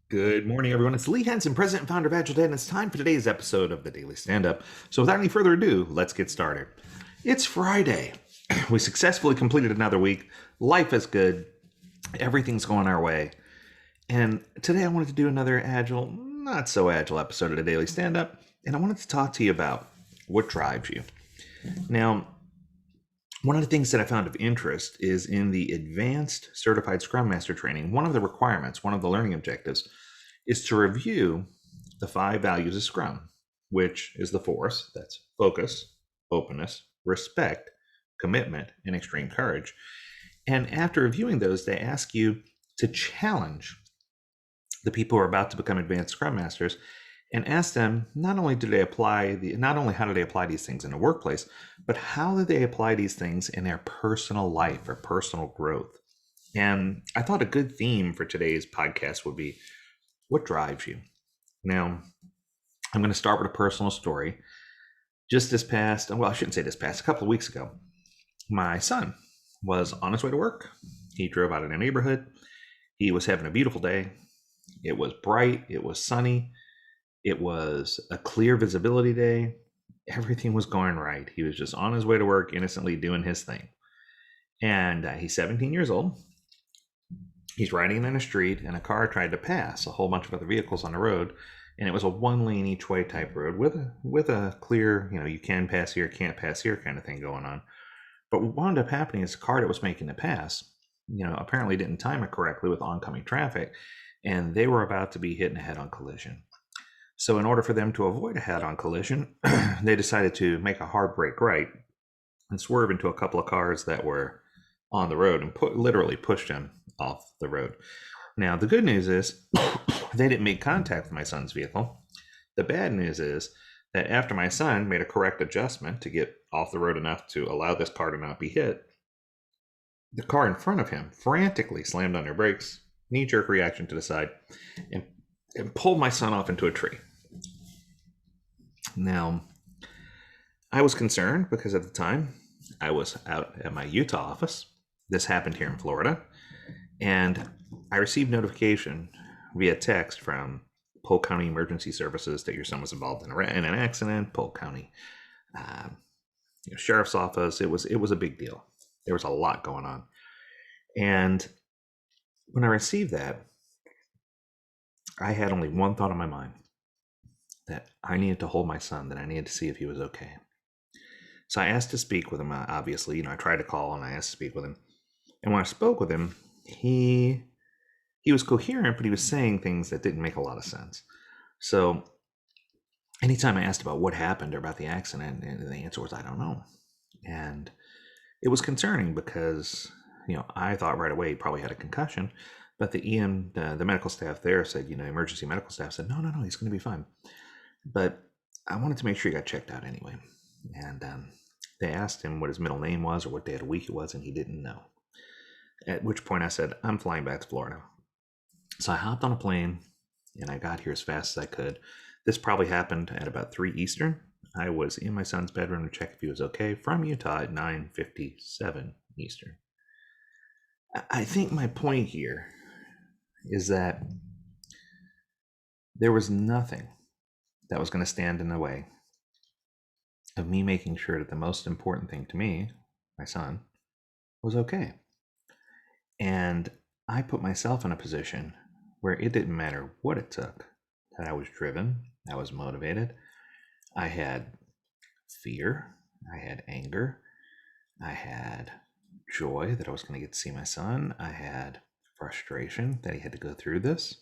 Good morning, everyone. It's Lee Henson, President and Founder of AgileDad, and it's time for today's episode of the Daily Standup. So without any further ado, let's get started. It's Friday. We successfully completed another week. Life is good. Everything's going our way. And today I wanted to do another agile, not so agile episode of the Daily Standup, and I wanted to talk to you about what drives you. Now, one of the things that I found of interest is in the Advanced Certified Scrum Master training, one of the requirements, one of the learning objectives, is to review the 5 values of Scrum, which is the force, that's focus, openness, respect, commitment, and extreme courage. And after reviewing those, they ask you to challenge the people who are about to become advanced Scrum Masters and ask them not only how do they apply these things in the workplace, but how do they apply these things in their personal life or personal growth. And I thought a good theme for today's podcast would be, what drives you? Now, I'm going to start with a personal story. A couple of weeks ago, my son was on his way to work. He drove out of the neighborhood. He was having a beautiful day. It was bright. It was sunny. It was a clear visibility day. Everything was going right. He was just on his way to work, innocently doing his thing. And he's 17 years old. He's riding in a street, and a car tried to pass a whole bunch of other vehicles on the road. And it was a one-lane each-way type road with a clear, you can pass here, can't pass here kind of thing going on. But what wound up happening is the car that was making the pass, apparently didn't time it correctly with oncoming traffic, and they were about to be hit in a head-on collision. So in order for them to avoid a head-on collision, they decided to make a hard brake right and swerve into a couple of cars that were on the road and literally pushed him off the road. Now, the good news is they didn't make contact with my son's vehicle. The bad news is that after my son made a correct adjustment to get off the road enough to allow this car to not be hit, the car in front of him frantically slammed on their brakes, knee-jerk reaction to the side, and pulled my son off into a tree. Now, I was concerned because at the time I was out at my Utah office. This happened here in Florida. And I received notification via text from Polk County Emergency Services that your son was involved in an accident. Polk County Sheriff's Office. It was a big deal. There was a lot going on. And when I received that, I had only one thought in my mind, that I needed to hold my son, that I needed to see if he was okay. So I asked to speak with him. Obviously, I tried to call and I asked to speak with him. And when I spoke with him, he was coherent, but he was saying things that didn't make a lot of sense. So anytime I asked about what happened or about the accident, the answer was, I don't know. And it was concerning because, I thought right away he probably had a concussion, but the medical staff there said, emergency medical staff said, no, he's going to be fine. But I wanted to make sure he got checked out anyway. And they asked him what his middle name was or what day of the week it was, and he didn't know. At which point I said, I'm flying back to Florida. So I hopped on a plane and I got here as fast as I could. This probably happened at about 3 Eastern. I was in my son's bedroom to check if he was okay from Utah at 9:57 Eastern. I think my point here is that there was nothing that was going to stand in the way of me making sure that the most important thing to me, my son, was okay. And I put myself in a position where it didn't matter what it took, that I was driven, I was motivated, I had fear, I had anger, I had joy that I was going to get to see my son, I had frustration that he had to go through this.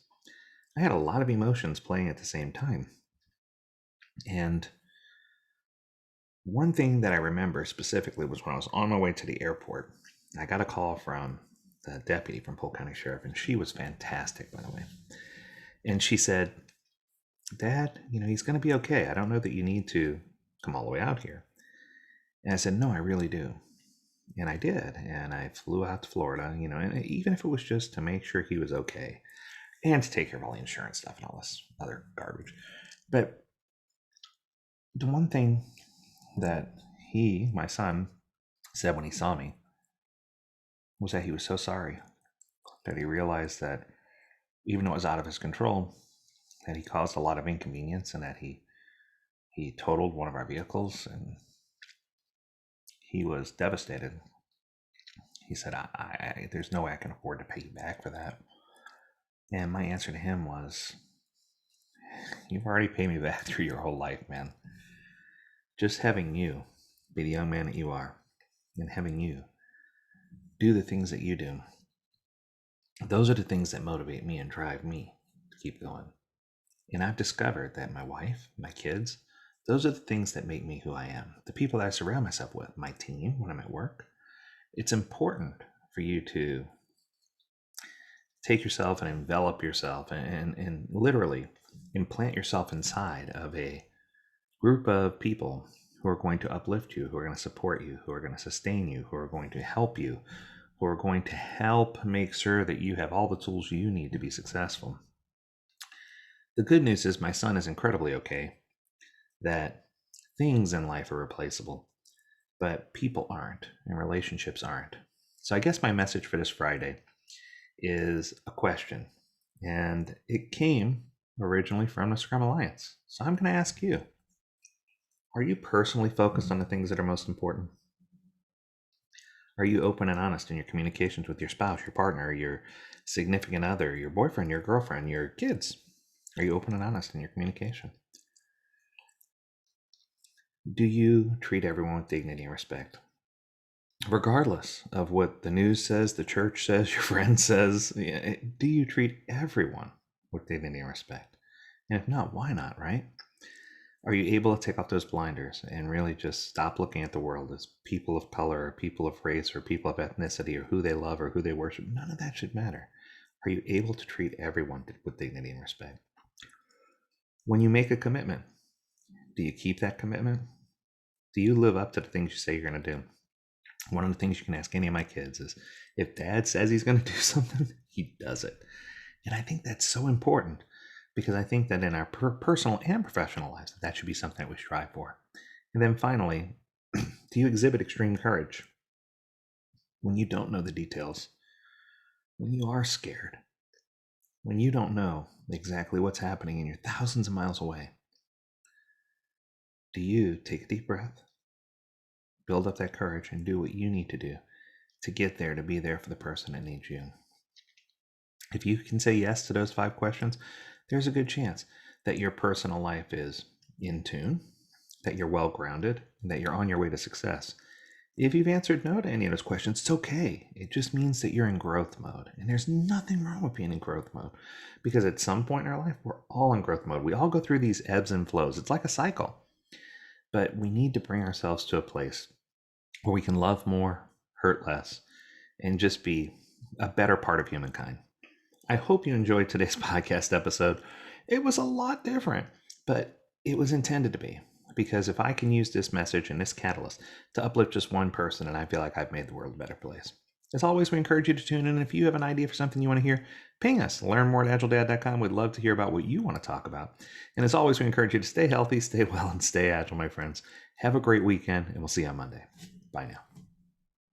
I had a lot of emotions playing at the same time. And one thing that I remember specifically was when I was on my way to the airport, I got a call from the deputy from Polk County Sheriff, and she was fantastic, by the way. And she said, Dad, he's going to be okay. I don't know that you need to come all the way out here. And I said, no, I really do. And I did. And I flew out to Florida, and even if it was just to make sure he was okay and to take care of all the insurance stuff and all this other garbage. But the one thing that my son, said when he saw me was that he was so sorry, that he realized that even though it was out of his control, that he caused a lot of inconvenience and that he totaled one of our vehicles, and he was devastated. He said, there's no way I can afford to pay you back for that. And my answer to him was, you've already paid me back through your whole life, man. Just having you be the young man that you are, and having you do the things that you do, those are the things that motivate me and drive me to keep going. And I've discovered that my wife, my kids, those are the things that make me who I am. The people that I surround myself with, my team when I'm at work. It's important for you to take yourself and envelop yourself and literally implant yourself inside of a group of people who are going to uplift you, who are going to support you, who are going to sustain you, who are going to help you, who are going to help make sure that you have all the tools you need to be successful. The good news is my son is incredibly okay, that things in life are replaceable, but people aren't, and relationships aren't. So I guess my message for this Friday is a question, and it came originally from the Scrum Alliance. So I'm going to ask you, are you personally focused on the things that are most important? Are you open and honest in your communications with your spouse, your partner, your significant other, your boyfriend, your girlfriend, your kids? Are you open and honest in your communication? Do you treat everyone with dignity and respect? Regardless of what the news says, the church says, your friend says, do you treat everyone with dignity and respect? And if not, why not, right? Are you able to take off those blinders and really just stop looking at the world as people of color or people of race or people of ethnicity or who they love or who they worship? None of that should matter. Are you able to treat everyone with dignity and respect? When you make a commitment, do you keep that commitment? Do you live up to the things you say you're going to do? One of the things you can ask any of my kids is, if dad says he's going to do something, he does it. And I think that's so important, because I think that in our personal and professional lives, that should be something that we strive for. And then finally, do you exhibit extreme courage when you don't know the details, when you are scared, when you don't know exactly what's happening and you're thousands of miles away? Do you take a deep breath, build up that courage, and do what you need to do to get there, to be there for the person that needs you? If you can say yes to those 5 questions, there's a good chance that your personal life is in tune, that you're well-grounded, and that you're on your way to success. If you've answered no to any of those questions, it's okay. It just means that you're in growth mode. And there's nothing wrong with being in growth mode, because at some point in our life, we're all in growth mode. We all go through these ebbs and flows. It's like a cycle. But we need to bring ourselves to a place where we can love more, hurt less, and just be a better part of humankind. I hope you enjoyed today's podcast episode. It was a lot different, but it was intended to be, because if I can use this message and this catalyst to uplift just one person, and I feel like I've made the world a better place. As always, we encourage you to tune in. If you have an idea for something you want to hear, ping us. Learn more at agiledad.com. We'd love to hear about what you want to talk about. And as always, we encourage you to stay healthy, stay well, and stay agile, my friends. Have a great weekend, and we'll see you on Monday. Bye now.